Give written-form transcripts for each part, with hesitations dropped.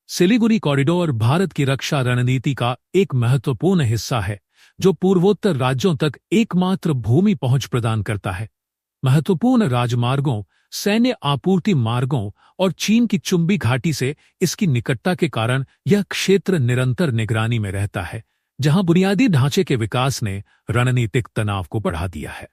Siliguri corridor Bharat की रक्षा रणनीति का एक महत्वपूर्ण हिस्सा है, जो पूर्वोत्तर राज्यों तक एकमात्र भूमि पहुंच प्रदान करता है। महत्वपूर्ण राजमार्गों, सैन्य आपूर्ति मार्गों और चीन की चुंबी घाटी से इसकी निकटता के कारण यह क्षेत्र निरंतर निगरानी में रहता है, जहां बुनियादी ढांचे के विकास ने रणनीतिक तनाव को बढ़ा दिया है।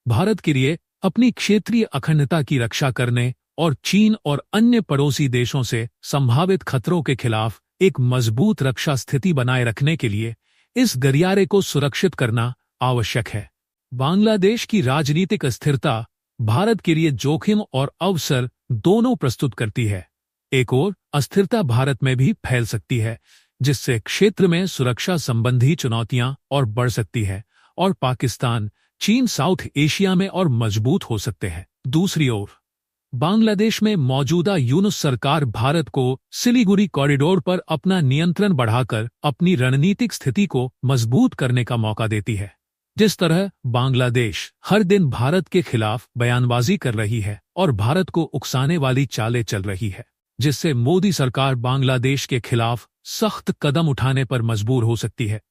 भारत के लिए अपनी क्षेत्रीय अखंडता की रक्षा करने और चीन और अन्य पड़ोसी देशों से संभावित खतरों के खिलाफ एक मजबूत रक्षा स्थिति बनाए रखने के लिए इस गलियारे को सुरक्षित करना आवश्यक है। बांग्लादेश की राजनीतिक अस्थिरता भारत के लिए जोखिम और अवसर दोनों प्रस्तुत करती है। एक ओर अस्थिरता भारत में भी फैल सकती है, जिससे क्षेत्र में सुरक्षा संबंधी चुनौतियां और बढ़ सकती है, और पाकिस्तान, चीन साउथ एशिया में और मजबूत हो सकते हैं। दूसरी ओर बांग्लादेश में मौजूदा यूनुस सरकार भारत को सिलीगुड़ी कॉरिडोर पर अपना नियंत्रण बढ़ाकर अपनी रणनीतिक स्थिति को मजबूत करने का मौका देती है। जिस तरह बांग्लादेश हर दिन भारत के खिलाफ बयानबाजी कर रही है और भारत को उकसाने वाली चालें चल रही है, जिससे मोदी सरकार बांग्लादेश के खिलाफ सख्त कदम उठाने पर मजबूर हो सकती है।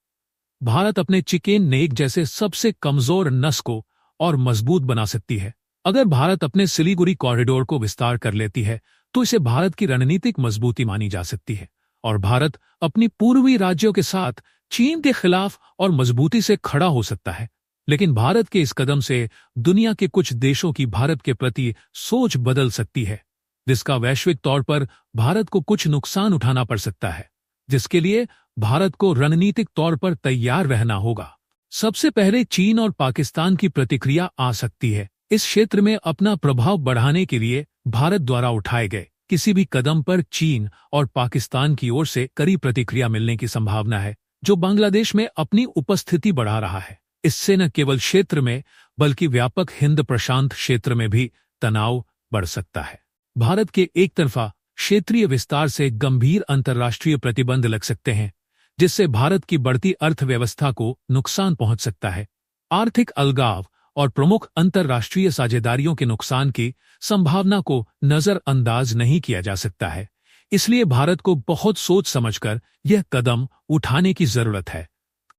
भारत अपने चिकेन नेक जैसे सबसे कमजोर नस को और मजबूत बना सकती है। अगर भारत अपने सिलीगुड़ी कॉरिडोर को विस्तार कर लेती है, तो इसे भारत की रणनीतिक मजबूती मानी जा सकती है, और भारत अपनी पूर्वी राज्यों के साथ चीन के खिलाफ और मजबूती से खड़ा हो सकता है। लेकिन भारत के इस कदम से दुनिया के कुछ देशों की भारत के प्रति सोच बदल सकती है, जिसका वैश्विक तौर पर भारत को कुछ नुकसान उठाना पड़ सकता है, जिसके लिए भारत को रणनीतिक तौर पर तैयार रहना होगा। सबसे पहले चीन और पाकिस्तान की प्रतिक्रिया आ सकती है। इस क्षेत्र में अपना प्रभाव बढ़ाने के लिए भारत द्वारा उठाए गए किसी भी कदम पर चीन और पाकिस्तान की ओर से कड़ी प्रतिक्रिया मिलने की संभावना है, जो बांग्लादेश में अपनी उपस्थिति बढ़ा रहा है। इससे न केवल क्षेत्र में बल्कि व्यापक हिंद प्रशांत क्षेत्र में भी तनाव बढ़ सकता है। भारत के एक तरफा क्षेत्रीय विस्तार से गंभीर अंतर्राष्ट्रीय प्रतिबंध लग सकते हैं, जिससे भारत की बढ़ती अर्थव्यवस्था को नुकसान पहुंच सकता है। आर्थिक अलगाव और प्रमुख अंतर्राष्ट्रीय साझेदारियों के नुकसान की संभावना को नजरअंदाज नहीं किया जा सकता है। इसलिए भारत को बहुत सोच समझकर यह कदम उठाने की जरूरत है।